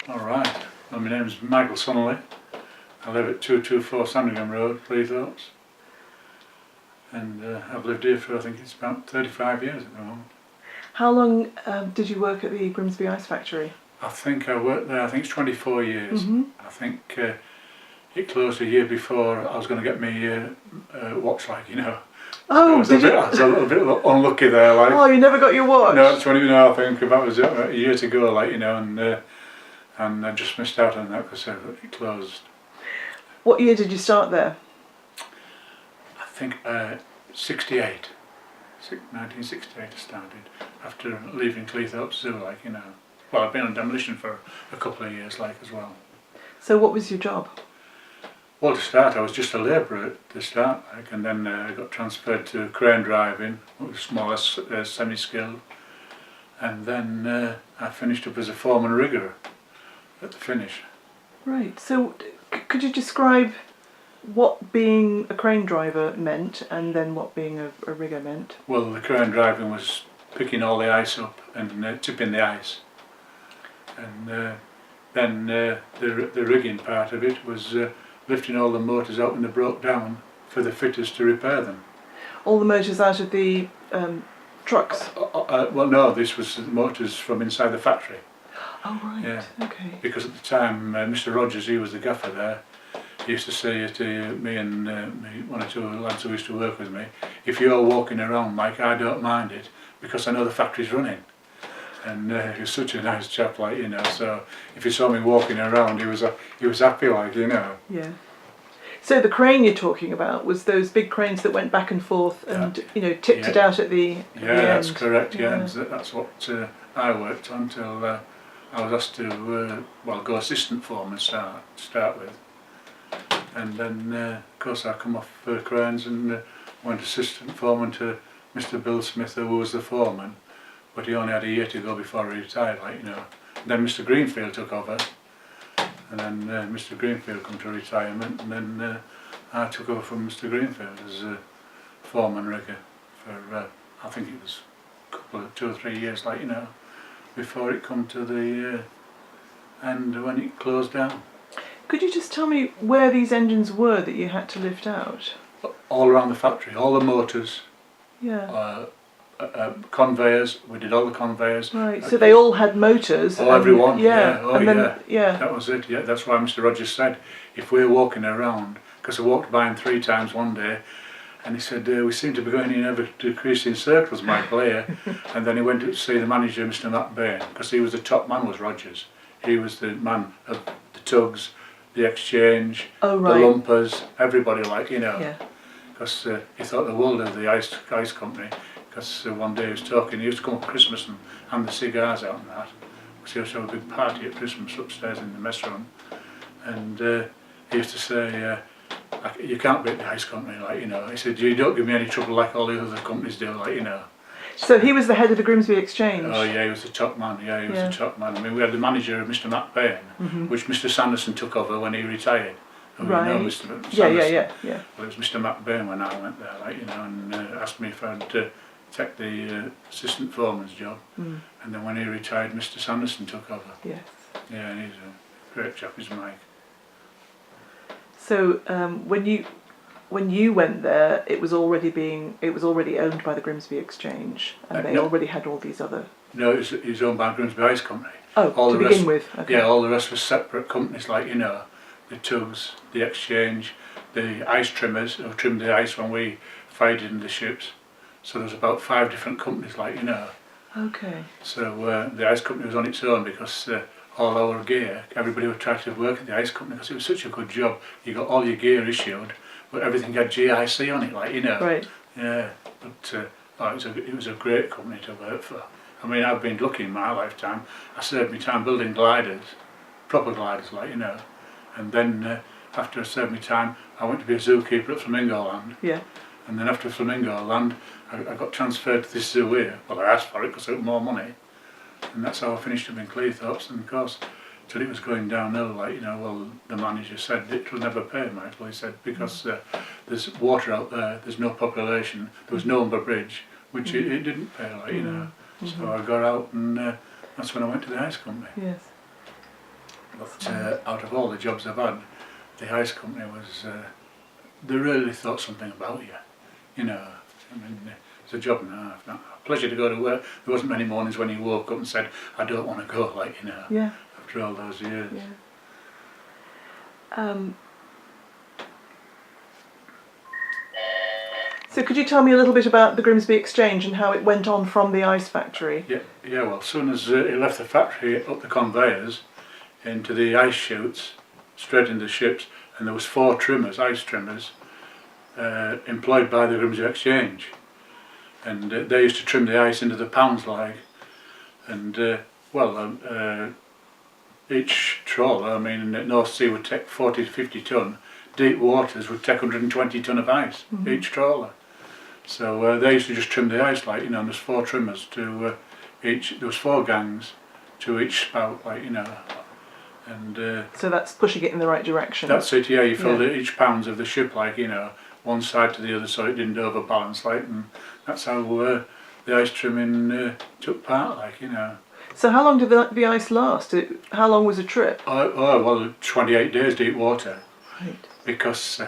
Alright, well, my name's Michael Sonley. I live at 224 Sandringham Road, Cleethorpes. And I've lived here for, I think it's about 35 years at the moment. How long did you work at the Grimsby Ice Factory? I think I worked there, I think it's 24 years. Mm-hmm. I think it closed a year before I was going to get me watch, like, you know. Oh, So did you? I was a little bit unlucky there, like. Oh, you never got your watch? No, it's 20, no, I think that was a year to go, like, you know, and I just missed out on that because it closed. What year did you start there? I think 68. 1968 I started, after leaving Cleethorpes Zoo, like, you know. Well, I've been on demolition for a couple of years, like, as well. So what was your job? Well, to start, I was just a labourer at the start, like, and then I got transferred to crane driving, which was more or less semi-skilled. And then I finished up as a foreman rigger at the finish. Right, so could you describe what being a crane driver meant and then what being a rigger meant? Well, the crane driving was picking all the ice up and tipping the ice. And then the rigging part of it was lifting all the motors out when they broke down for the fitters to repair them. All the motors out of the trucks? Well, no, this was the motors from inside the factory. Oh, right, yeah. Okay. Because at the time, Mr. Rogers, he was the gaffer there, he used to say to me and one or two lads who used to work with me, if you're walking around, Mike, I don't mind it, because I know the factory's running. And he was such a nice chap, like, you know, so if he saw me walking around, he was happy, like, you know. Yeah. So the crane you're talking about was those big cranes that went back and forth and, you know, tipped it out at the Yeah, the that's end. correct, yeah. That's what I worked on till I was asked to, well, go assistant foreman to start with. And then, of course, I come off cranes and went assistant foreman to Mr. Bill Smith, who was the foreman. But he only had a year to go before he retired, like, you know. Then Mr. Greenfield took over, and then Mr. Greenfield come to retirement, and then I took over from Mr. Greenfield as a foreman rigger for I think it was a couple of 2 or 3 years, like, you know, before it come to the end when it closed down. Could you just tell me where these engines were that you had to lift out? All around the factory, all the motors. Yeah. Conveyors, we did all the conveyors. Right, so they all had motors. Oh, everyone, yeah. Oh, and then, yeah. Yeah. That was it, yeah. That's why Mr. Rogers said, if we're walking around, because I walked by him 3 times one day, and he said, we seem to be going in ever decreasing circles, Michael, here. And then he went to see the manager, Mr. Matt Bain, because he was the top man, was Rogers. He was the man of the tugs, the exchange, Oh, right. the lumpers, everybody, like, you know. Yeah. Because he thought the world of the ice company. Because one day he was talking, he used to come up at Christmas and hand the cigars out and that. Because he used to have a big party at Christmas upstairs in the mess room. And he used to say, you can't beat the ice company, like, you know. He said, you don't give me any trouble like all the other companies do, like, you know. So he was the head of the Grimsby Exchange? Oh yeah, he was the top man, yeah, he was the top man. I mean, we had the manager, Mr. Matt Bain, which Mr. Sanderson took over when he retired. Right. You know, Mr. Sanderson. Yeah. Well, it was Mr. Matt Bain when I went there, like, you know, and asked me if I'd take the assistant foreman's job. And then when he retired, Mr. Sanderson took over. Yes. Yeah, and he's a great chap, he's Mike. So when you went there, it was already owned by the Grimsby Exchange, and they already had all these other. No, it was owned by Grimsby Ice Company. Oh, to begin with. Okay. Yeah, all the rest was separate companies, like, you know, the tugs, the exchange, the ice trimmers who trimmed the ice when we fired in the ships. So there's about 5 different companies, like, you know. Okay. So the ice company was on its own because all our gear, everybody would try to work at the ice company because it was such a good job. You got all your gear issued, but everything had GIC on it, like, you know. Right. Yeah, but it was a great company to work for. I mean, I've been lucky in my lifetime. I served my time building gliders, proper gliders, like, you know. And then after I served my time, I went to be a zookeeper at Flamingo Land. Yeah. And then after Flamingo Land, I got transferred to this zoo here. Well, I asked for it because I got more money. And that's how I finished up in Cleethorpes. And of course, till it was going downhill, like, you know, well, the manager said it will never pay, Michael. He said, because there's water out there, there's no population, there was no Umber Bridge, which it didn't pay, like, you know. So I got out, and that's when I went to the ice company. Yes. But out of all the jobs I've had, the ice company was, they really thought something about you. You know, I mean, it's a job and a half. A pleasure to go to work. There wasn't many mornings when you woke up and said, I don't want to go, like, you know, Yeah. after all those years. Yeah. So could you tell me a little bit about the Grimsby Exchange and how it went on from the ice factory? Yeah. Well, as soon as it left the factory, up the conveyors, into the ice chutes, straight into the ships, and there was 4 trimmers, ice trimmers, employed by the Grimsby Exchange, and they used to trim the ice into the pounds like, and each trawler, I mean, in the North Sea would take 40 to 50 tonne, deep waters would take 120 tonne of ice, each trawler. So they used to just trim the ice, like, you know, and there's 4 trimmers to each, there was 4 gangs to each spout, like, you know, and so that's pushing it in the right direction. that's it, yeah, you filled each pounds of the ship, like, you know, one side to the other so it didn't overbalance, like, and that's how the ice trimming took part, like, you know. So how long did the ice last? How long was a trip? Well, 28 days deep water. Right. Because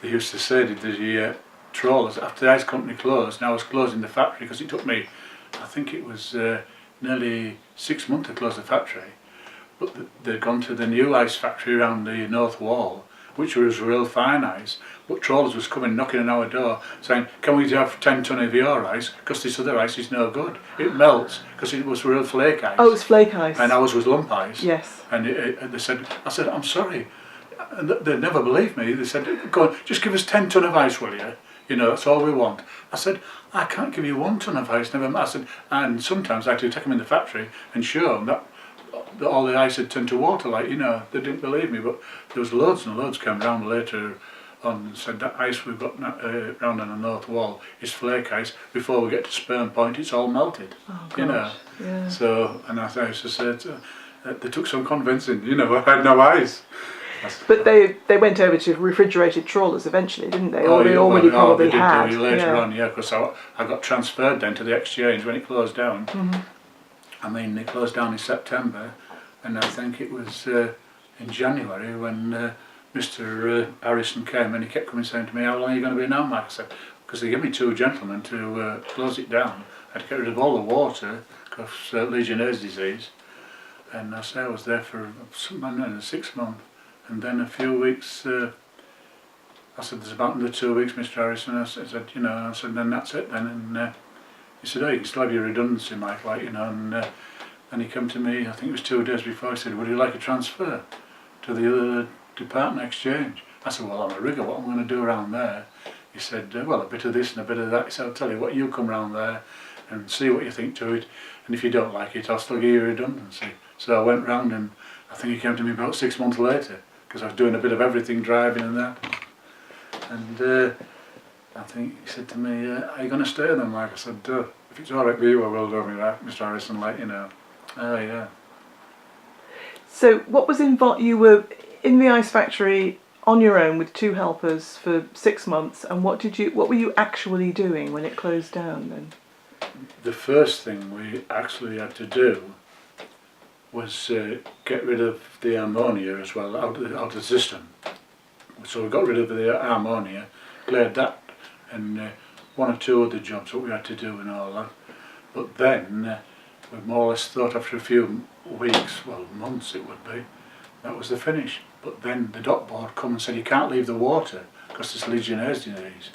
they used to say that the trawlers, after the ice company closed, and I was closing the factory, because it took me, I think it was nearly 6 months to close the factory, but they'd gone to the new ice factory around the north wall, which was real fine ice, but trawlers was coming knocking on our door saying, can we have 10 tonne of your ice, because this other ice is no good, it melts, because it was real flake ice. Oh, it was flake ice. And ours was lump ice. Yes. And they said, I said, I'm sorry. And they'd never believed me. They said, go on, just give us 10 tonne of ice, will you? You know, that's all we want. I said, I can't give you 1 tonne of ice, never mind. I said, and sometimes I had to take them in the factory and show them that all the ice had turned to water, like, you know, they didn't believe me, but there was loads and loads came round later on and said that ice we've got round on the north wall is flake ice. Before we get to Sperm Point, it's all melted, you know. Yeah. So, and I used to say, they took some convincing, you know, I had no ice. But they went over to refrigerated trawlers eventually, didn't they? Or they already probably they had. Did later on, yeah, because I got transferred then to the Exchange when it closed down. I mean, it closed down in September, and I think it was in January when Mr. Harrison came, and he kept coming saying to me, how long are you going to be now, Mike? I said, because they gave me 2 gentlemen to close it down. I had to get rid of all the water, because Legionnaire's disease, and I say I was there for 6 months. And then a few weeks, I said, there's about another 2 weeks, Mr. Harrison. I said, you know, I said, then that's it then. And he said, oh, you can still have your redundancy, Mike, like, you know. And he came to me, I think it was 2 days before, he said, would you like a transfer to the other department, Exchange? I said, well, I'm a rigger, what am I going to do around there? He said, well, a bit of this and a bit of that. He said, I'll tell you what, you come round there and see what you think to it. And if you don't like it, I'll still give you redundancy. So I went round, and I think he came to me about 6 months later, because I was doing a bit of everything, driving and that. And I think he said to me, are you going to stay then, Mike? I said, if it's alright with you, I will do me that, Mr. Harrison, like, you know. Oh, yeah. So what was involved? You were in the ice factory on your own with 2 helpers for 6 months, and what were you actually doing when it closed down then? The first thing we actually had to do was get rid of the ammonia as well out of the system. So we got rid of the ammonia, cleared that, and 1 or 2 other jobs that we had to do and all that. But then we more or less thought after a few weeks, well, months it would be, that was the finish. But then the dock board come and said you can't leave the water because it's Legionnaire's disease.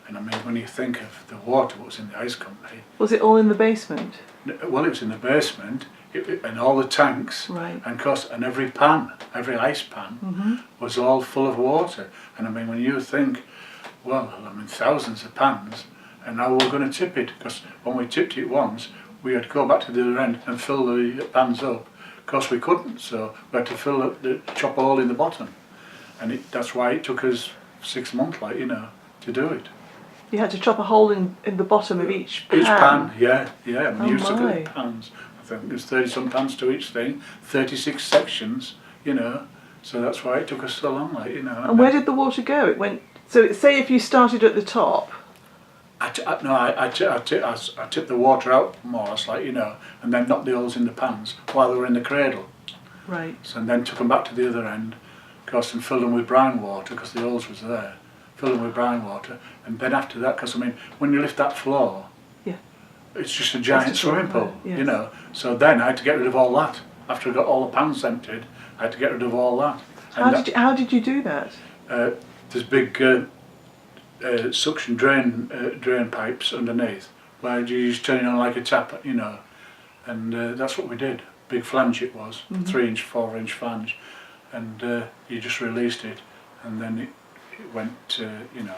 And I mean, when you think of the water what was in the ice company. Was it all in the basement? Well, it was in the basement, and all the tanks, right. and every pan, every ice pan, was all full of water. And I mean, when you think, well, I mean, thousands of pans, and now we're going to tip it, because when we tipped it once, we had to go back to the other end and fill the pans up. Of course, we couldn't, so we had to chop a hole in the bottom, and that's why it took us 6 months, like, you know, to do it. You had to chop a hole in the bottom of each pan? Each pan, yeah. I mean, you took my. the pans. I think there's 30-some pans to each thing, 36 sections, you know. So that's why it took us so long, like, you know. And where did the water go? It went. So say if you started at the top. I tipped the water out more or less, like, you know, and then knocked the holes in the pans while they were in the cradle. Right. So, and then took them back to the other end, of course, and filled them with brine water because the holes was there. Filled them with brine water, and then after that, because I mean, when you lift that floor, Yeah. it's just a giant just swimming all pool, there, yes. you know. So then I had to get rid of all that. After I got all the pans emptied, I had to get rid of all that. How did you do that? There's big suction drain pipes underneath, where you just turn it on like a tap, you know, and that's what we did. Big flange it was, 3-inch, 4-inch flange, and you just released it, and then it went, you know,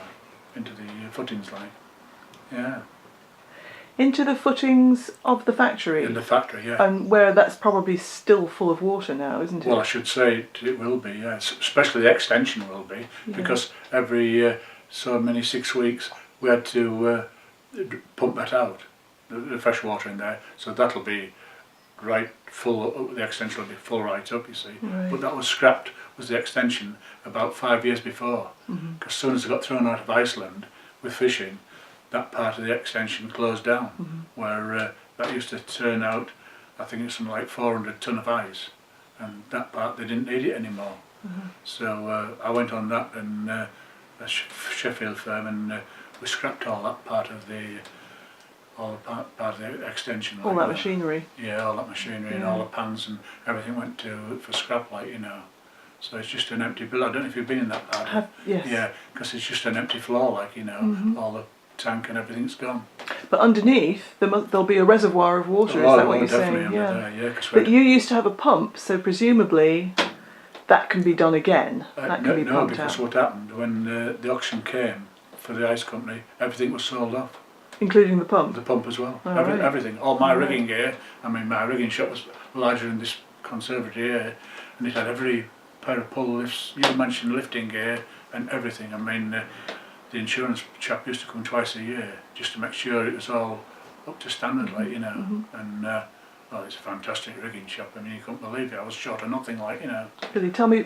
into the footings like, yeah. Into the footings of the factory? In the factory, yeah. And where that's probably still full of water now, isn't it? Well, I should say it will be, yeah. Especially the extension will be, because every so many 6 weeks we had to pump that out, the fresh water in there, so that'll be right full, the extension will be full right up, you see. Right. But that was scrapped, was the extension, about 5 years before, because as soon as it got thrown out of Iceland with fishing, that part of the extension closed down, where that used to turn out, I think it's something like 400 tonne of ice, and that part they didn't need it anymore. So I went on that and a Sheffield firm, and we scrapped all that part of the part of the extension. All like that machinery. Yeah, all that machinery and all the pans and everything went for scrap, like, you know. So it's just an empty bill. I don't know if you've been in that part. Yes. Yeah, because it's just an empty floor, like, you know, all the tank and everything's gone. But underneath, there'll be a reservoir of water, is that what you're saying? Yeah. Yeah, but you used to have a pump, so presumably that can be done again. That can be no, pumped because out. what happened, when the auction came for the ice company, everything was sold off. Including the pump? The pump as well. Oh, right. Everything. All my rigging gear, I mean, my rigging shop was larger than this conservatory here, and it had every pair of pull lifts, you mentioned lifting gear and everything. I mean, the insurance chap used to come twice a year just to make sure it was all up to standard, like, you know. And well, it's a fantastic rigging shop. I mean, you couldn't believe it. I was short of nothing, like, you know. Billy, tell me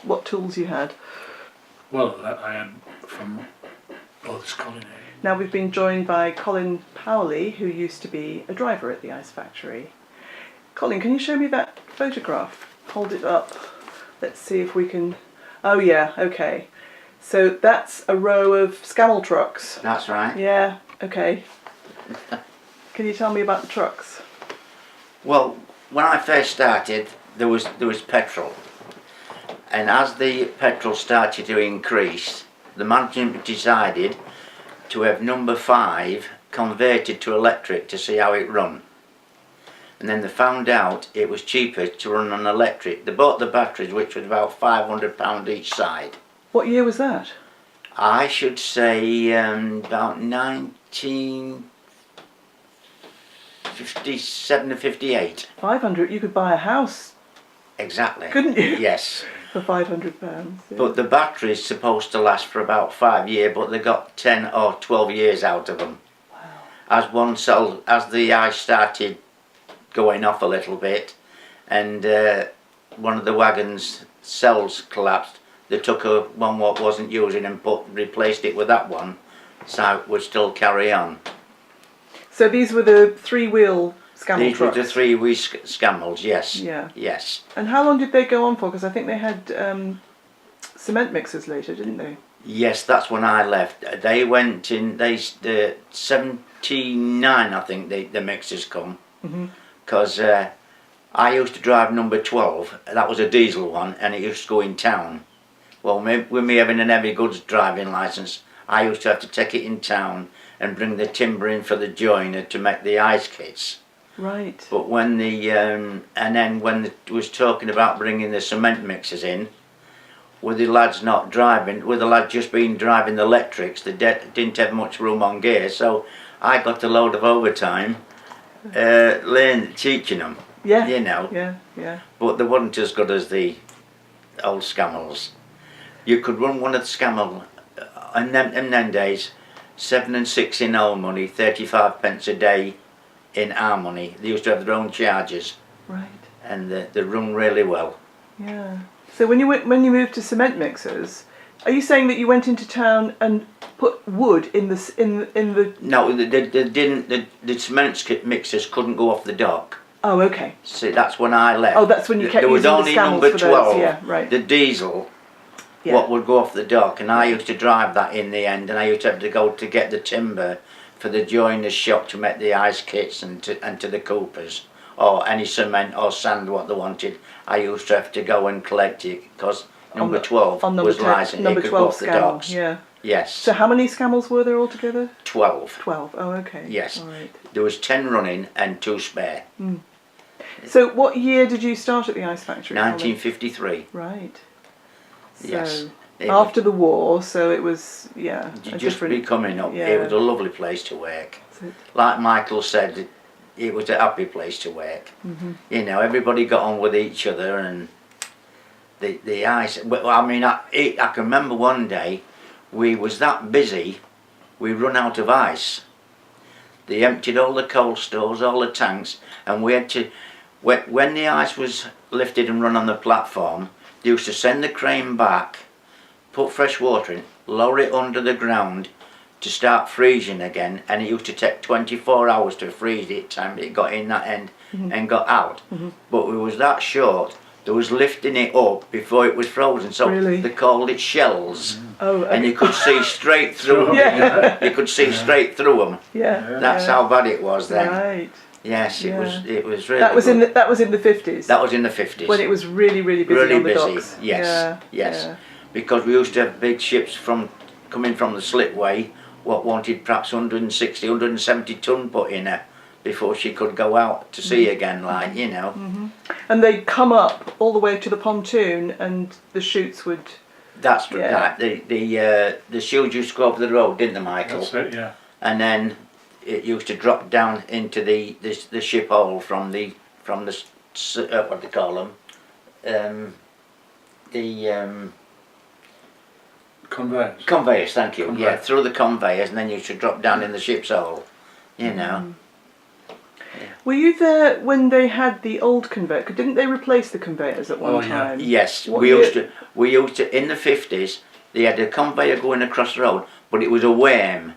what tools you had. Well, I had from this Colin here. Now we've been joined by Colin Powley, who used to be a driver at the ice factory. Colin, can you show me that photograph? Hold it up. Let's see if we can... Oh yeah, okay. So that's a row of Scammell trucks. That's right. Yeah, okay. Can you tell me about the trucks? Well, when I first started, there was petrol, and as the petrol started to increase, the management decided to have number 5 converted to electric to see how it run. And then they found out it was cheaper to run on electric. They bought the batteries, which was about £500 each side. What year was that? I should say about 1957 to 58. 500. You could buy a house, Exactly. couldn't you? Yes. For £500. Yeah. But the battery's supposed to last for about 5 years, but they got 10 or 12 years out of them. Wow. As the ice started going off a little bit, and one of the wagon's cells collapsed, they took one what wasn't using and replaced it with that one, so it would still carry on. So these were the 3-wheel Scammell These trucks? were the 3-wheel Scammels, yes. Yeah. Yes. And how long did they go on for? Because I think they had cement mixers later, didn't they? Yes, that's when I left. They went in, 79 I think the mixers come. Because I used to drive number 12, that was a diesel one, and it used to go in town. Well, with me having an heavy goods driving licence, I used to have to take it in town and bring the timber in for the joiner to make the ice kits. Right. But when and then when it was talking about bringing the cement mixers in, with the lads not driving, with the lads just been driving the electrics, they didn't have much room on gear, so I got a load of overtime teaching them. Yeah. You know. Yeah, yeah. But they weren't as good as the old Scammels. You could run one of the Scammel in them days, 7 and 6 in our money, 35 pence a day in our money. They used to have their own charges. Right. And they run really well. Yeah. So when you moved to cement mixers, are you saying that you went into town and put wood in the No, they didn't. The cement mixers couldn't go off the dock. Oh, okay. See, that's when I left. Oh, that's when you kept There was using only the Scammels number for 12, those. Yeah, right. the diesel, Yeah. what would go off the dock, and I used to drive that in the end, and I used to have to go to get the timber for the joiner's shop to make the ice kits and to the coopers, or any cement or sand what they wanted. I used to have to go and collect it because number 12 on number was 10 licensed. number It could go 12 off the Scammell. docks. Yeah. Yes. So how many Scammels were there altogether? 12. 12. Oh, okay. Yes. All right. There was 10 running and 2 spare. So what year did you start at the ice factory? Colin? 1953. Right. So Yes. It after the war, so it was, yeah, was a just different. be coming up. Yeah. It was a lovely place to work. So- Like Michael said, it was a happy place to work. Mhm. You know, everybody got on with each other, and the ice. Well, I mean, I can remember one day we was that busy, we run out of ice. They emptied all the coal stores, all the tanks, and we had to. When the ice was lifted and run on the platform, they used to send the crane back, put fresh water in, lower it under the ground to start freezing again, and it used to take 24 hours to freeze it time it got in that end and got out. But we was that short, there was lifting it up before it was frozen, so Really? they called it shells. Oh, And you could see straight through them. Yeah. You could see straight through them. yeah. That's how bad it was then. Right. Yes, Yeah. it was really That was good. in the 50s. That was in the 50s. when it was really busy Really on the busy, docks. yes, Yeah. yes. Yeah. Because we used to have big ships coming from the slipway, what wanted perhaps 160, 170 ton put in her before she could go out to sea again, like, you know. And they'd come up all the way to the pontoon, and the chutes would. That's Yeah. right. The shields used to go over the road, didn't they, Michael? That's it, yeah. And then it used to drop down into the ship hole from the what do they call them? Conveyors. Conveyors, thank you. Conveyor. Yeah, through the conveyors, and then you should drop down in the ship's hole. You know. Were you there when they had the old conveyor? Didn't they replace the conveyors at one Oh, yeah. time? Yes, What we year- used to in the 50s. They had a conveyor going across the road, but it was a worm,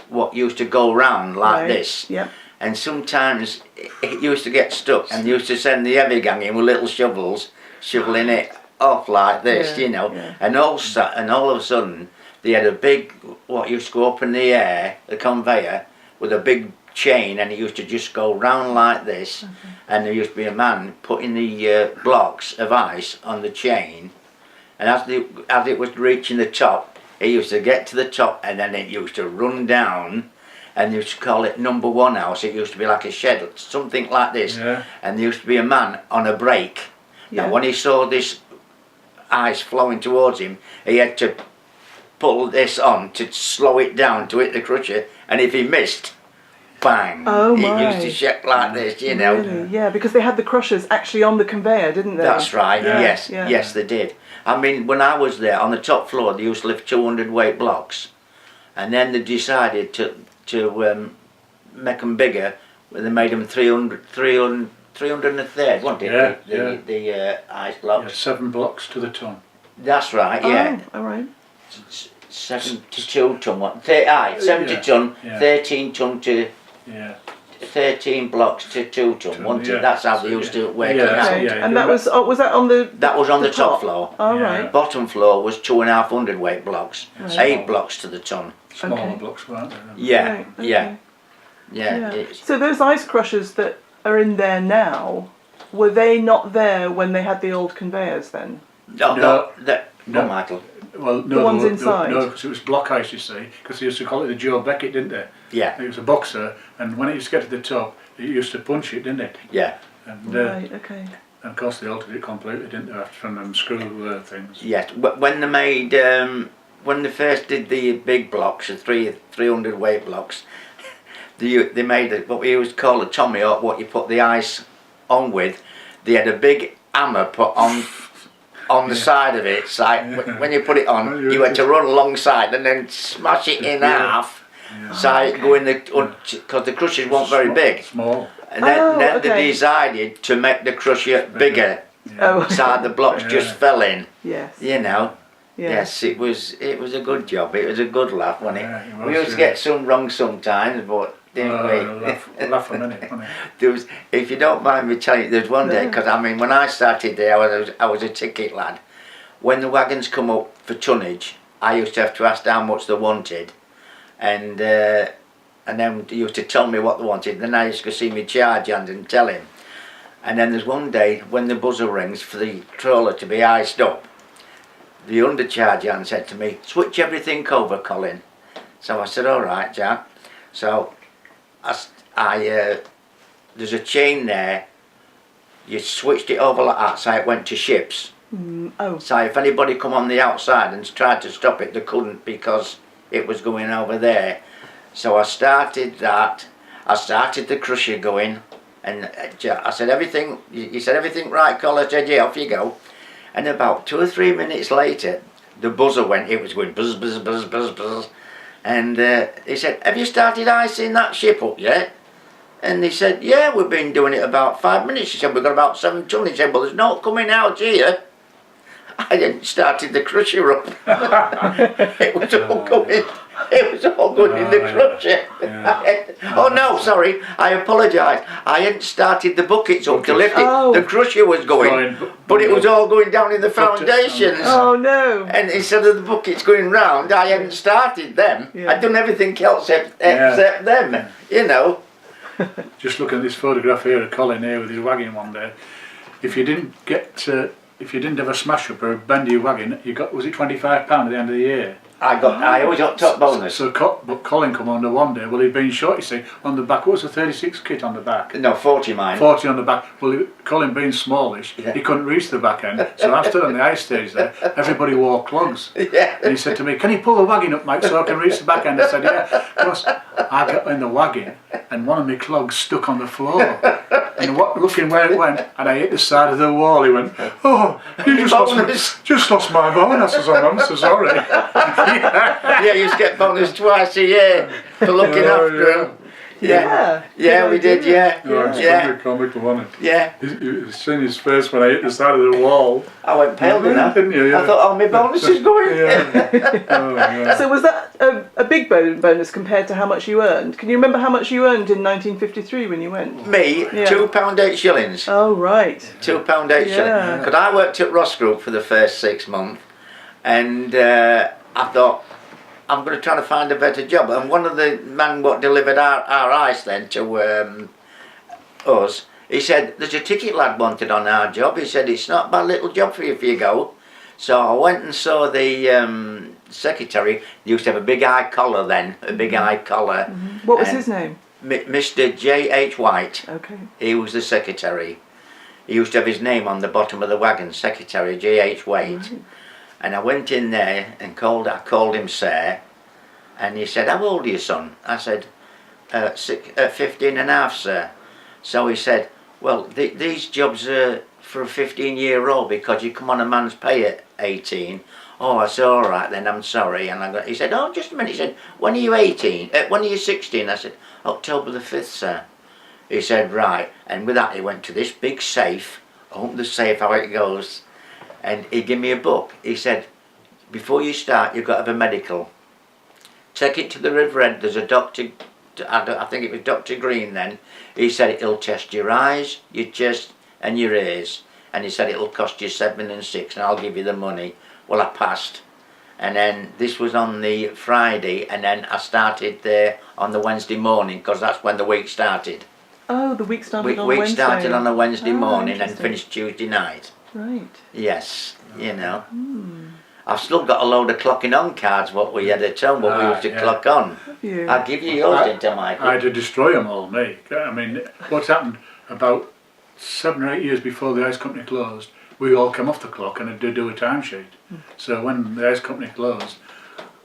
what used to go round like Right. this. Yep. And sometimes it used to get stuck, and they used to send the heavy gang in with little shovels, shoveling it off like this, Yeah, you know. yeah. And all of a sudden, they had a big, what used to go up in the air, the conveyor, with a big chain, and it used to just go round like this. And there used to be a man putting the blocks of ice on the chain, and as it was reaching the top, it used to get to the top, and then it used to run down. And they used to call it number 1 house. It used to be like a shed, something like this. Yeah. And there used to be a man on a brake. Yeah. Now when he saw this ice flowing towards him, he had to pull this on to slow it down to hit the crusher. And if he missed, bang! Oh, It my. used to shake like this, you know. Really? Yeah, because they had the crushers actually on the conveyor, didn't they? That's right. Yeah, Yes, yeah. yes, they did. I mean, when I was there on the top floor, they used to lift 200 weight blocks, and then they decided to make them bigger. They made them 300 and a third, wasn't it? Yeah, The ice Yeah, blocks. 7 blocks to the ton. That's right. Yeah. Oh, all right. 72 ton. What? 70 Yeah, ton. yeah. 13 ton to Yeah. 13 blocks to 2 ton. Ton, Wasn't yeah. it? That's how they used to work Yeah, it that's out. Okay. yeah, And yeah. that was that on the? That was on the top top? floor. All Yeah. right. Bottom floor was 2,500 weight blocks. Right. 8 blocks to the ton. Smaller Okay. blocks, weren't they? Yeah, Right, okay. yeah, Yeah. yeah. It's, So those ice crushers that are in there now, were they not there when they had the old conveyors then? no, No. no, No. Michael. Well, no, The ones they were- inside? No, because it was block ice, you see, because they used to call it the Joe Beckett, didn't they? Yeah, It was a boxer, and when it used to get to the top, it used to punch it, didn't it? yeah, And, Right. Okay. and of course they altered it completely, didn't they, after from them screw things. yes. When they made, when they first did the big blocks, the 300 weight blocks, they made what we used to call a Tommy, or what you put the ice on with. They had a big hammer put on the side of it, so when you put it on, you had to run alongside and then smash it in Yeah. half, so it go in because the crushers weren't very big. Small. And then, Oh, then okay. they decided to make the crusher bigger, Oh. so the blocks Yeah. just fell in. Yes. You know. Yeah. Yes, it was a good job. It was a good laugh, wasn't it? Yeah, it We was, used to yeah. get some wrong sometimes, but didn't we? Laugh a minute, wasn't it? There was, if you don't mind me telling you, there's one day, No. because I mean, when I started there, I was a ticket lad. When the wagons come up for tonnage, I used to have to ask how much they wanted, and then they used to tell me what they wanted. Then I used to see me charge hand and tell him. And then there's one day when the buzzer rings for the trawler to be iced up, the undercharge hand said to me, "Switch everything over, Colin." So I said, "All right, Jack." So there's a chain there. You switched it over like that, so it went to ships. Oh. So if anybody come on the outside and tried to stop it, they couldn't because it was going over there. So I started that. I started the crusher going, and I said, "Everything." He said, "Everything right, Colin?" I said, "Yeah, off you go." And about 2 or 3 minutes later, the buzzer went. It was going buzz, buzz, buzz, buzz, buzz. And he said, "Have you started icing that ship up yet?" And he said, "Yeah, we've been doing it about 5 minutes." He said, "We've got about 7 ton." He said, "Well, there's not coming out here." I hadn't started the crusher up. It was all going. It was all going in the crusher. Yeah. Oh no, sorry. I apologise. I hadn't started the buckets up to lift it. Oh. The crusher was going, but it was all going down in the foundations. Oh no. And instead of the buckets going round, I hadn't started them. Yeah. I'd done everything else except them. You know. Just look at this photograph here of Colin here with his wagon one day. If you didn't have a smash up or a bendy wagon, you got, was it £25 at the end of the year? I always got top bonus. But Colin come under one day. Well, he'd been shot, you see, on the back. What was the 36 kit on the back? No, 40 mine. 40 on the back. Well, Colin being smallish, Yeah. he couldn't reach the back end. So I stood on the ice stage there. Everybody wore clogs. Yeah. And he said to me, "Can you pull the wagon up, Mike, so I can reach the back end?" I said, "Yeah." Of course, I got in the wagon and one of my clogs stuck on the floor. And looking where it went, and I hit the side of the wall. He went, "Oh, you just lost my bone." I says, "Oh, I'm so sorry." Yeah, you used to get bonus twice a year for looking after him. Yeah. Yeah, we did, yeah. Oh, it's Yeah. comical, wasn't it? Yeah. You seen his face when I hit the side of the wall. I went pale, didn't I? Didn't you? Yeah. I thought, oh, my bonus is going. Yeah. Oh, yeah. So was that a big bonus compared to how much you earned? Can you remember how much you earned in 1953 when you went? Me, Yeah. £2.8. Oh right. £2.8. Yeah. Because I worked at Ross Group for the first 6 months, and I thought, I'm going to try to find a better job. And one of the men what delivered our ice then to us, he said, "There's a ticket lad wanted on our job." He said, "It's not a bad little job for you if you go." So I went and saw the secretary. He used to have a big high collar then, a big high collar. Mm-hmm. What was And his name? Mr. J.H. White. Okay. He was the secretary. He used to have his name on the bottom of the wagon, Secretary J.H. White. Right. And I went in there and I called him sir, and he said, "How old are you, son?" I said, 15 and a half, sir. So he said, "Well, these jobs are for a 15-year-old because you come on a man's pay at 18. Oh, I said, "All right then, I'm sorry." And he said, "Oh, just a minute." He said, "When are you 18? When are you 16? I said, "October the 5th, sir." He said, "Right." And with that, he went to this big safe, opened the safe, how it goes, and he gave me a book. He said, "Before you start, you've got to have a medical. Take it to the River End. There's a doctor, I think it was Dr. Green then. He said he'll test your eyes, your chest and your ears. And he said it'll cost you 7 and 6 and I'll give you the money." Well, I passed. And then this was on the Friday, and then I started there on the Wednesday morning because that's when the week started. Oh, the week started on Week Wednesday. started on a Wednesday morning and interesting. finished Tuesday night. Right. Yes, you know. I've still got a load of clocking on cards what we had at home, what we used to yeah. clock on. Have you? I'll give you yours, didn't I, Michael? I had to destroy them all, me. I mean, what's happened, about 7 or 8 years before the ice company closed, we all came off the clock and had to do a timesheet. So when the ice company closed,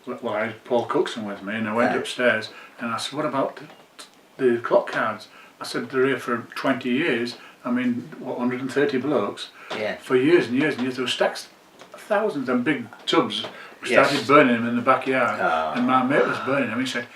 well, I had Paul Cookson with me, and I went upstairs and I said, "What about the clock cards?" I said, "They're here for 20 years. I mean, what, 130 blokes?" Yeah. For years and years and years. There were stacks, thousands and big tubs. We started Yes. burning them in the backyard, Oh. and my mate was burning them. He said,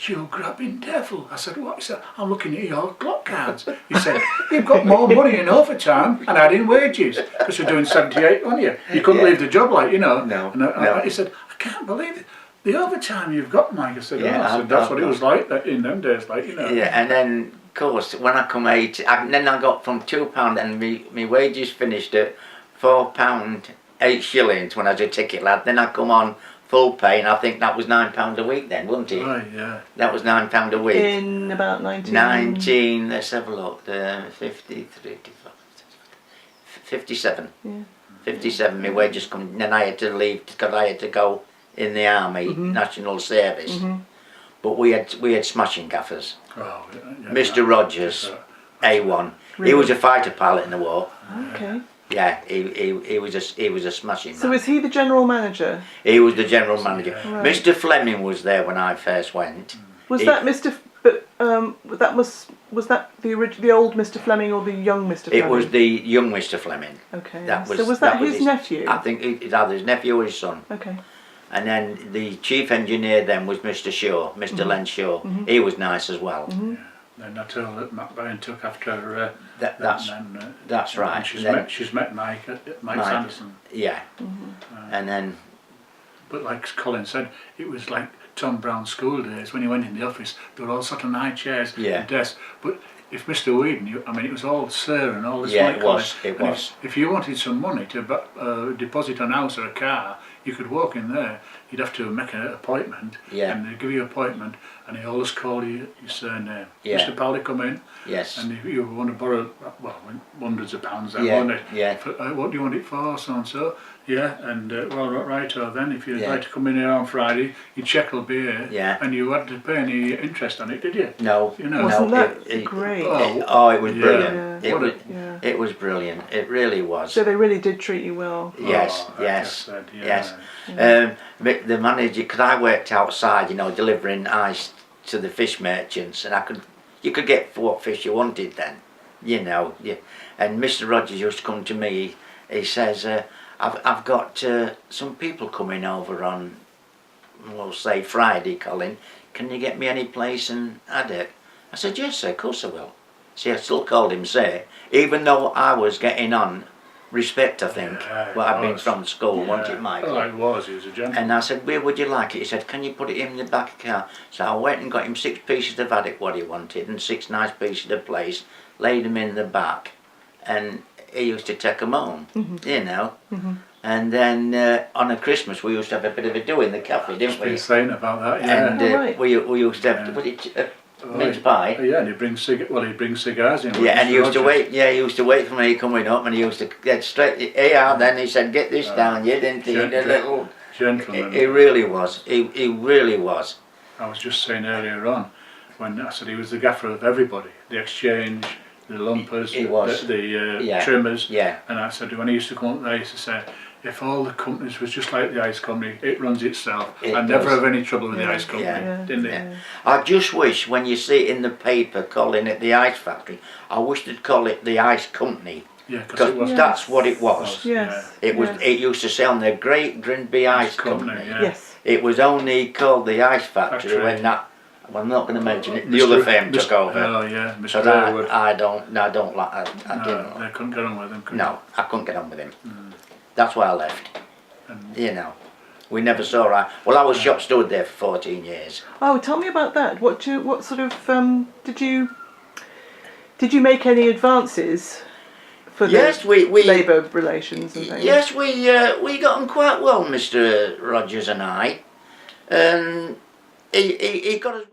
"You grabbing devil." I said, "What?" He said, "I'm looking at your clock cards." He said, "You've got more money in overtime and adding wages because you're doing 78 on you. You couldn't Yeah. leave the job, like, you know." No, And no. he said, "I can't believe it. the overtime you've got, Mike. I said, Yeah, I said, that's what it was like in them days, like, you know. Yeah, and then of course when I come then I got from £2 and my wages finished at £4 8 shillings when I was a ticket lad. Then I come on full pay, and I think that was £9 a week then, wasn't it? Right, yeah. That was £9 a week. In about 19. Let's have a look. 57. Yeah. 57. My wages come. Then I had to leave because I had to go in the army, national service. But we had smashing gaffers. Oh, yeah, Mr. Rogers, A1. Really? He was a fighter pilot in the war. Okay. Yeah, he was a smashing So man. was he the general manager? He was the general manager. Right. Mr. Fleming was there when I first went. Was that Mr. But was that the old Mr. Fleming or the young Mr. Fleming? It was the young Mr. Fleming. Okay. That was, so was that was his nephew? I think it's either his nephew or his son. Okay. And then the chief engineer then was Mr. Shaw, Mr. Len Shaw. He was nice as well. Then I told that Matt Bryan took after That's right. And she's met Mike Mike. Sanderson. Yeah. And then But like Colin said, it was like Tom Brown's school days. When he went in the office, there were all sort of high chairs Yeah. and desks. But if Mr. Whedon, it was all sir and all this. Yeah, like it Colin. was, it And was. If you wanted some money to deposit on a house or a car, you could walk in there. You'd have to make an appointment, Yeah. and they'd give you an appointment, and they always call you your surname. Yeah. Mr. Powley, come in. yes. And if you want to borrow, well, hundreds of pounds then, Yeah, won't it? yeah. For, what do you want it for, so and so? Yeah, and well, right, or then if you'd Yeah. like to come in here on Friday, your cheque will be here. Yeah. And you hadn't to pay any interest on it, did you? No. You know. Wasn't no, that great? it was Yeah. brilliant. Yeah. It was. Yeah. It was brilliant. It really was. So they really did treat you well. Yes, Oh, I yes, just said, yeah. yes. The manager, because I worked outside, delivering ice to the fish merchants, and you could get what fish you wanted then, Yeah. And Mr. Rogers used to come to me. He says, "I've got some people coming over on, we'll say Friday, Colin. Can you get me any place in Addock?" I said, "Yes, sir, of course I will." See, I still called him sir, even though I was getting on respect, I think. Yeah, Well, I'd been was. from school, wasn't it, Yeah. Michael? Well, it was. He was a gentleman. And I said, "Where would you like it?" He said, "Can you put it in the back of the car?" So I went and got him 6 pieces of haddock, what he wanted, and 6 nice pieces of plaice, laid them in the back, and he used to take them home, And then on a Christmas we used to have a bit of a do in the cafe, didn't Just been we? saying about that, yeah. And right. we used to have, was it mince pie? Yeah, and he'd bring cigars in. Yeah, and he Mr. used to Rogers. wait. Yeah, he used to wait for me coming up, and he used to get straight. Here, then he said, "Get this down, you didn't he?" The little. Gentleman. He really was. He really was. I was just saying earlier on, when I said he was the gaffer of everybody, the exchange, the lumpers, He was. the Yeah. trimmers, Yeah. and I said when he used to come up there, he used to say, if all the companies was just like the ice company, it runs itself. It I never does. have any trouble with the ice company, Yeah. didn't they? Yeah. I just wish when you see it in the paper calling it the ice factory, I wish they'd call it the ice company, Yeah, because because it was. that's what it was. Yes. It was. Yes. It used to say on the Great Grimby Ice Company. yeah. Yes. It was only called the Ice Factory Factory. when that. Well, I'm not going to mention it. The other firm took over. Oh yeah, Mr. Because Harewood. I don't like. I No, didn't. they couldn't get on with him. could No, I couldn't get on with him. That's why I left. We never saw right. Well, I was shop steward there for 14 years. Oh, tell me about that. What sort of did you make any advances for Yes, the we labour relations and things? yes we got on quite well, Mr. Rogers and I. He got us.